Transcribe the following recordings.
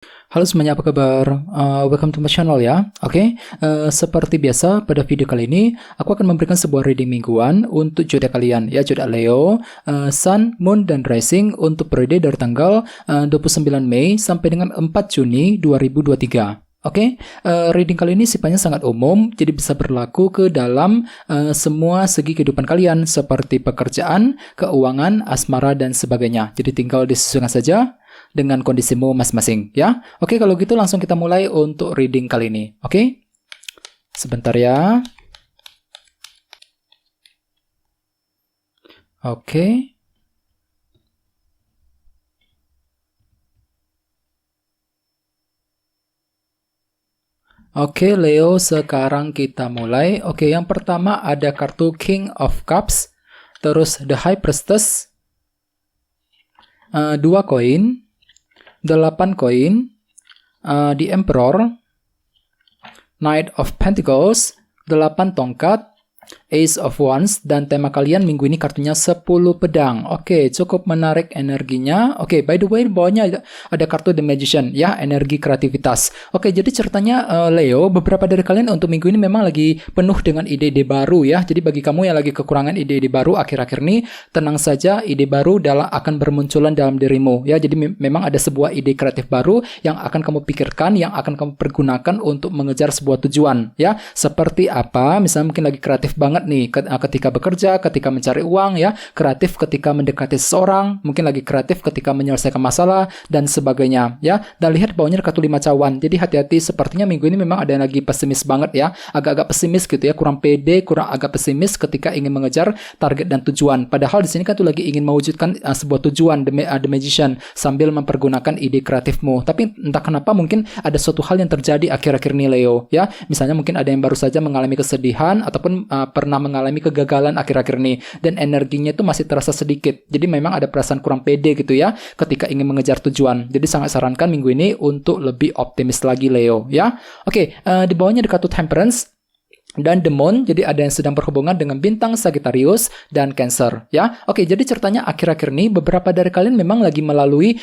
Halo semuanya, apa kabar? Welcome to my channel ya. Oke, seperti biasa pada video kali ini aku akan memberikan sebuah reading mingguan untuk zodiak kalian ya, zodiak Leo, Sun, Moon, dan Rising untuk periode dari tanggal 29 Mei sampai dengan 4 Juni 2023. Oke, reading kali ini sifatnya sangat umum, jadi bisa berlaku ke dalam semua segi kehidupan kalian seperti pekerjaan, keuangan, asmara, dan sebagainya. Jadi tinggal disesuaikan saja dengan kondisimu masing-masing ya. Oke, kalau gitu langsung kita mulai untuk reading kali ini. Oke, sebentar ya. Oke. Oke, Leo, sekarang kita mulai. Oke, yang pertama ada kartu King of Cups, terus The High Priestess, 2 koin, 8 koin, The Emperor, Knight of Pentacles, 8 tongkat, Ace of Wands, dan tema kalian minggu ini kartunya 10 pedang. Oke, cukup menarik energinya. Oke, by the way, bawahnya ada kartu The Magician, ya, energi kreativitas. Oke, jadi ceritanya Leo, beberapa dari kalian untuk minggu ini memang lagi penuh dengan ide-ide baru ya. Jadi bagi kamu yang lagi kekurangan ide-ide baru akhir-akhir ini, tenang saja, ide baru akan bermunculan dalam dirimu ya. Jadi memang ada sebuah ide kreatif baru yang akan kamu pikirkan, yang akan kamu pergunakan untuk mengejar sebuah tujuan ya. Seperti apa? Misalnya mungkin lagi kreatif banget nih ketika bekerja, ketika mencari uang ya, kreatif ketika mendekati seseorang, mungkin lagi kreatif ketika menyelesaikan masalah dan sebagainya ya. Dan lihat bawahnya kartu 5 cawan. Jadi hati-hati, sepertinya minggu ini memang ada yang lagi pesimis banget ya, agak-agak pesimis gitu ya, kurang pede, kurang agak pesimis ketika ingin mengejar target dan tujuan. Padahal di sini kan tuh lagi ingin mewujudkan sebuah tujuan, The Magician, sambil mempergunakan ide kreatifmu. Tapi entah kenapa mungkin ada suatu hal yang terjadi akhir-akhir ini Leo ya. Misalnya mungkin ada yang baru saja mengalami kesedihan ataupun pernah mengalami kegagalan akhir-akhir ini dan energinya itu masih terasa sedikit. Jadi memang ada perasaan kurang pede gitu ya ketika ingin mengejar tujuan. Jadi sangat sarankan minggu ini untuk lebih optimis lagi Leo ya. Oke, di bawahnya ada kartu Temperance dan The Moon, jadi ada yang sedang berhubungan dengan bintang Sagittarius dan Cancer ya. Oke, jadi ceritanya akhir-akhir ini beberapa dari kalian memang lagi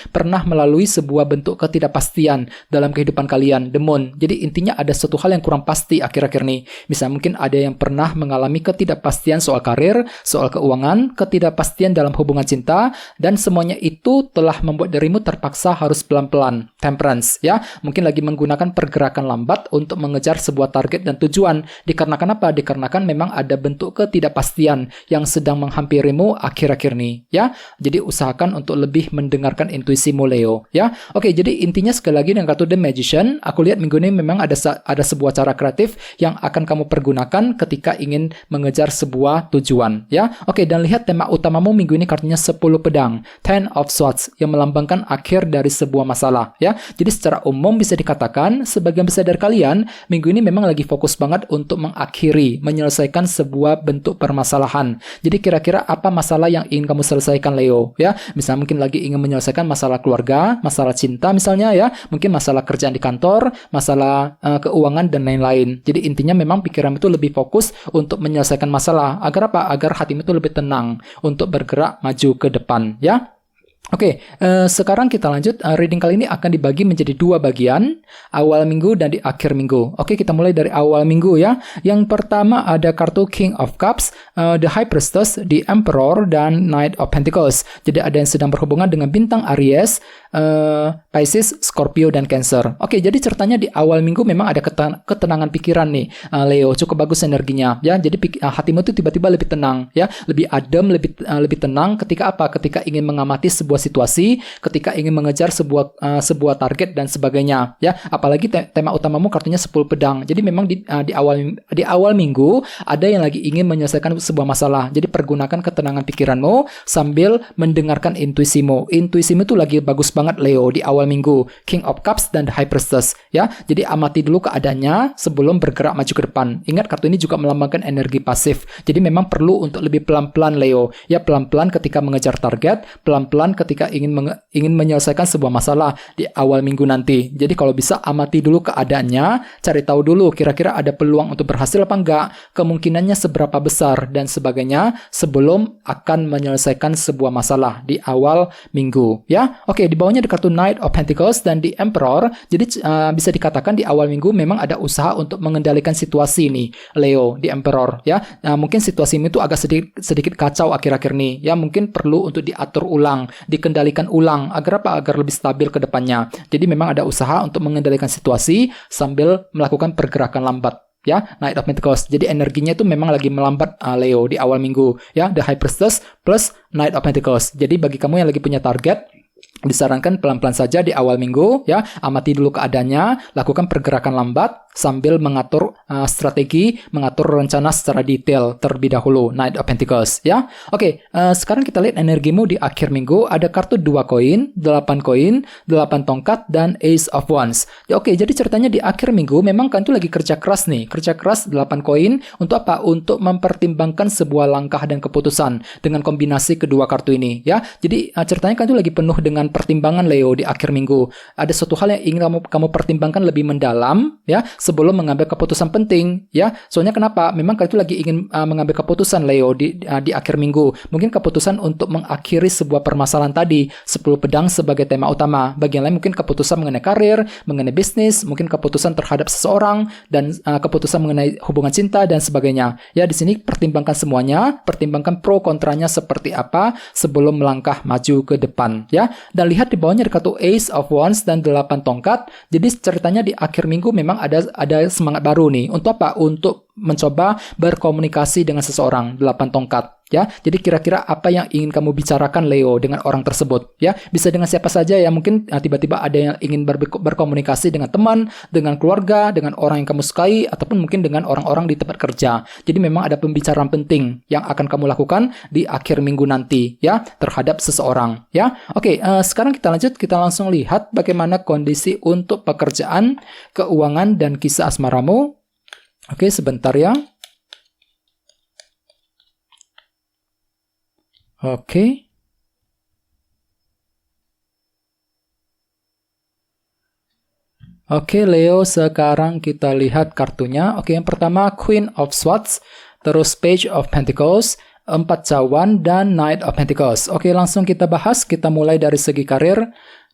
pernah melalui sebuah bentuk ketidakpastian dalam kehidupan kalian, The Moon. Jadi intinya ada suatu hal yang kurang pasti akhir-akhir ini. Misalnya mungkin ada yang pernah mengalami ketidakpastian soal karir, soal keuangan, ketidakpastian dalam hubungan cinta, dan semuanya itu telah membuat dirimu terpaksa harus pelan-pelan. Temperance ya, mungkin lagi menggunakan pergerakan lambat untuk mengejar sebuah target dan tujuan. Dikarenakan apa? Dikarenakan memang ada bentuk ketidakpastian yang sedang menghampirimu akhir-akhir ini ya. Jadi usahakan untuk lebih mendengarkan intuisimu Leo ya. Oke, jadi intinya sekali lagi dengan kartu The Magician, aku lihat minggu ini memang ada sebuah cara kreatif yang akan kamu pergunakan ketika ingin mengejar sebuah tujuan ya. Oke, dan lihat tema utamamu minggu ini kartunya 10 pedang, Ten of Swords, yang melambangkan akhir dari sebuah masalah ya. Jadi secara umum bisa dikatakan sebagian besar dari kalian minggu ini memang lagi fokus banget untuk menyelesaikan sebuah bentuk permasalahan. Jadi kira-kira apa masalah yang ingin kamu selesaikan Leo ya? Misalnya mungkin lagi ingin menyelesaikan masalah keluarga, masalah cinta misalnya ya, mungkin masalah kerjaan di kantor, masalah keuangan dan lain-lain. Jadi intinya memang pikiran itu lebih fokus untuk menyelesaikan masalah. Agar apa? Agar hatimu itu lebih tenang untuk bergerak maju ke depan ya. Oke, sekarang kita lanjut. Reading kali ini akan dibagi menjadi 2 bagian, awal minggu dan di akhir minggu. Oke, kita mulai dari awal minggu ya. Yang pertama ada kartu King of Cups, The High Priestess, The Emperor, dan Knight of Pentacles. Jadi ada yang sedang berhubungan dengan bintang Aries, Pisces, Scorpio, dan Cancer. Oke, jadi ceritanya di awal minggu memang ada ketenangan pikiran nih Leo, cukup bagus energinya ya. Jadi hatimu tuh tiba-tiba lebih tenang ya, lebih adem, lebih tenang ketika apa? Ketika ingin mengamati sebuah situasi, ketika ingin mengejar sebuah target dan sebagainya ya. Apalagi tema utamamu kartunya 10 pedang. Jadi memang di awal minggu ada yang lagi ingin menyelesaikan sebuah masalah. Jadi pergunakan ketenangan pikiranmu sambil mendengarkan intuisimu. Intuisimu itu lagi bagus banget Leo di awal minggu. King of Cups dan The High Priestess ya. Jadi amati dulu keadaannya sebelum bergerak maju ke depan. Ingat kartu ini juga melambangkan energi pasif. Jadi memang perlu untuk lebih pelan-pelan Leo. Ya, pelan-pelan ketika mengejar target, pelan-pelan ketika ingin menyelesaikan sebuah masalah di awal minggu nanti. Jadi kalau bisa amati dulu keadaannya, cari tahu dulu kira-kira ada peluang untuk berhasil apa enggak, kemungkinannya seberapa besar dan sebagainya sebelum akan menyelesaikan sebuah masalah di awal minggu ya. Oke, di bawahnya ada kartu Knight of Pentacles dan di Emperor. Jadi bisa dikatakan di awal minggu memang ada usaha untuk mengendalikan situasi nih Leo di Emperor ya. Mungkin situasi itu agak sedikit kacau akhir-akhir nih ya, mungkin perlu untuk diatur ulang, dikendalikan ulang agar apa? Agar lebih stabil ke depannya. Jadi memang ada usaha untuk mengendalikan situasi sambil melakukan pergerakan lambat ya, Knight of Pentacles. Jadi energinya itu memang lagi melambat Leo di awal minggu ya, The High Priestess plus Knight of Pentacles. Jadi bagi kamu yang lagi punya target, disarankan pelan-pelan saja di awal minggu ya, amati dulu keadaannya, lakukan pergerakan lambat sambil mengatur strategi, mengatur rencana secara detail terlebih dahulu, Knight of Pentacles ya. Oke, sekarang kita lihat energimu di akhir minggu. Ada kartu 2 koin, 8 koin, 8 tongkat dan Ace of Wands. Ya, oke, jadi ceritanya di akhir minggu memang kan tuh lagi kerja keras nih, kerja keras 8 koin untuk apa? Untuk mempertimbangkan sebuah langkah dan keputusan dengan kombinasi kedua kartu ini ya. Jadi ceritanya kan tuh lagi penuh dengan pertimbangan Leo di akhir minggu. Ada suatu hal yang ingin kamu pertimbangkan lebih mendalam ya, sebelum mengambil keputusan penting ya. Soalnya kenapa? Memang kalian itu lagi ingin mengambil keputusan Leo di akhir minggu. Mungkin keputusan untuk mengakhiri sebuah permasalahan tadi, 10 pedang sebagai tema utama. Bagi yang lain mungkin keputusan mengenai karir, mengenai bisnis, mungkin keputusan terhadap seseorang dan keputusan mengenai hubungan cinta dan sebagainya. Ya, di sini pertimbangkan semuanya, pertimbangkan pro kontranya seperti apa sebelum melangkah maju ke depan ya. Dan lihat di bawahnya ada kartu Ace of Wands dan 8 tongkat. Jadi ceritanya di akhir minggu memang ada semangat baru nih. Untuk apa? Untuk mencoba berkomunikasi dengan seseorang, 8 tongkat ya. Jadi kira-kira apa yang ingin kamu bicarakan Leo dengan orang tersebut ya. Bisa dengan siapa saja ya, mungkin tiba-tiba ada yang ingin berkomunikasi dengan teman, dengan keluarga, dengan orang yang kamu sukai, ataupun mungkin dengan orang-orang di tempat kerja. Jadi memang ada pembicaraan penting yang akan kamu lakukan di akhir minggu nanti ya, terhadap seseorang ya. Oke, sekarang kita lanjut, kita langsung lihat bagaimana kondisi untuk pekerjaan, keuangan dan kisah asmaramu. Oke, sebentar ya. Oke. Oke, Leo, sekarang kita lihat kartunya. Oke, yang pertama Queen of Swords, terus Page of Pentacles, 4 cawan, dan Knight of Pentacles. Oke, langsung kita bahas. Kita mulai dari segi karir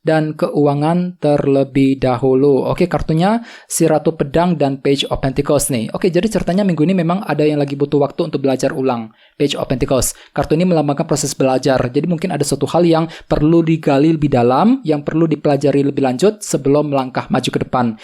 dan keuangan terlebih dahulu. Oke, kartunya si Ratu Pedang dan Page of Pentacles nih. Oke, jadi ceritanya minggu ini memang ada yang lagi butuh waktu untuk belajar ulang. Page of Pentacles. Kartu ini melambangkan proses belajar. Jadi mungkin ada suatu hal yang perlu digali lebih dalam, yang perlu dipelajari lebih lanjut sebelum melangkah maju ke depan.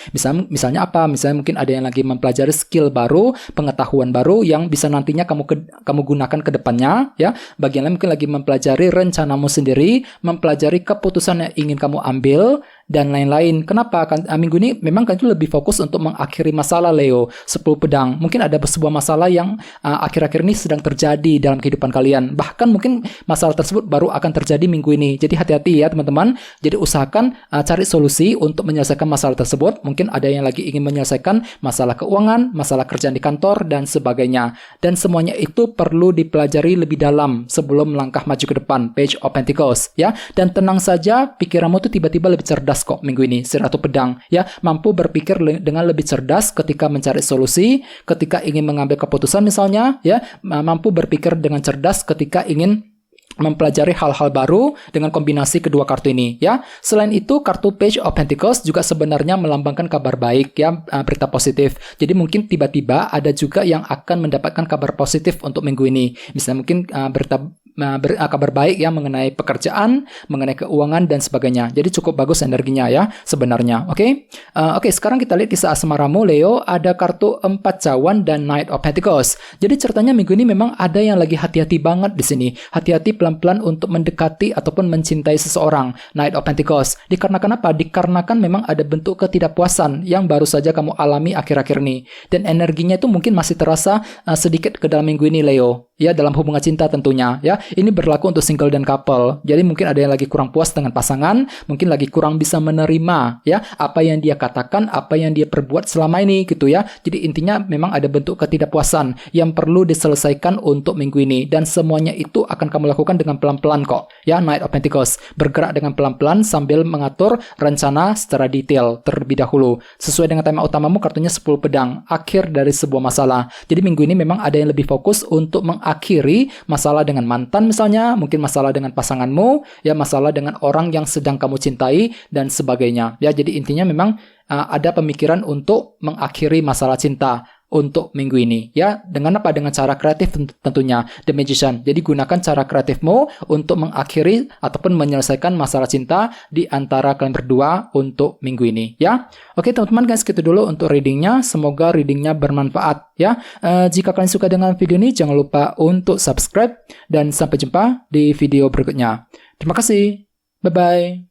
Misalnya apa? Misalnya mungkin ada yang lagi mempelajari skill baru, pengetahuan baru yang bisa nantinya kamu gunakan ke depannya ya. Bagian lain mungkin lagi mempelajari rencanamu sendiri, mempelajari keputusan yang ingin kamu ambil dan lain-lain. Kenapa? Minggu ini memang kan itu lebih fokus untuk mengakhiri masalah Leo, 10 pedang. Mungkin ada sebuah masalah yang akhir-akhir ini sedang terjadi dalam kehidupan kalian. Bahkan mungkin masalah tersebut baru akan terjadi minggu ini. Jadi hati-hati ya teman-teman. Jadi usahakan cari solusi untuk menyelesaikan masalah tersebut. Mungkin ada yang lagi ingin menyelesaikan masalah keuangan, masalah kerjaan di kantor dan sebagainya. Dan semuanya itu perlu dipelajari lebih dalam sebelum melangkah maju ke depan. Page of Pentacles ya. Dan tenang saja, pikiranmu tuh tiba-tiba lebih cerdas kok minggu ini, si Ratu Pedang ya, mampu berpikir dengan lebih cerdas ketika mencari solusi, ketika ingin mengambil keputusan misalnya ya, mampu berpikir dengan cerdas ketika ingin mempelajari hal-hal baru dengan kombinasi kedua kartu ini ya. Selain itu, kartu Page of Pentacles juga sebenarnya melambangkan kabar baik ya, berita positif. Jadi mungkin tiba-tiba ada juga yang akan mendapatkan kabar positif untuk minggu ini. Misalnya mungkin kabar baik ya mengenai pekerjaan, mengenai keuangan dan sebagainya. Jadi cukup bagus energinya ya sebenarnya. Oke, sekarang kita lihat kisah asmaramu Leo. Ada kartu 4 cawan dan Knight of Pentacles. Jadi ceritanya minggu ini memang ada yang lagi hati-hati banget di sini. Hati-hati pelan-pelan untuk mendekati ataupun mencintai seseorang. Knight of Pentacles. Dikarenakan apa? Dikarenakan memang ada bentuk ketidakpuasan yang baru saja kamu alami akhir-akhir ini. Dan energinya itu mungkin masih terasa sedikit ke dalam minggu ini Leo. ya, dalam hubungan cinta tentunya, ya. Ini berlaku untuk single dan couple. Jadi mungkin ada yang lagi kurang puas dengan pasangan, mungkin lagi kurang bisa menerima, ya, apa yang dia katakan, apa yang dia perbuat selama ini, gitu ya. Jadi intinya memang ada bentuk ketidakpuasan yang perlu diselesaikan untuk minggu ini, dan semuanya itu akan kamu lakukan dengan pelan-pelan kok, ya. Knight of Pentacles, bergerak dengan pelan-pelan sambil mengatur rencana secara detail terlebih dahulu. Sesuai dengan tema utamamu, kartunya 10 pedang, akhir dari sebuah masalah. Jadi minggu ini memang ada yang lebih fokus untuk mengakhiri masalah dengan mantan misalnya, mungkin masalah dengan pasanganmu, ya, masalah dengan orang yang sedang kamu cintai, dan sebagainya. Ya, jadi intinya memang ada pemikiran untuk mengakhiri masalah cinta untuk minggu ini, ya. Dengan apa? Dengan cara kreatif tentunya, The Magician. Jadi gunakan cara kreatifmu untuk mengakhiri ataupun menyelesaikan masalah cinta di antara kalian berdua untuk minggu ini, ya. Oke teman-teman, guys, segitu dulu untuk readingnya. Semoga readingnya bermanfaat, ya. Jika kalian suka dengan video ini, jangan lupa untuk subscribe, dan sampai jumpa di video berikutnya. Terima kasih. Bye-bye.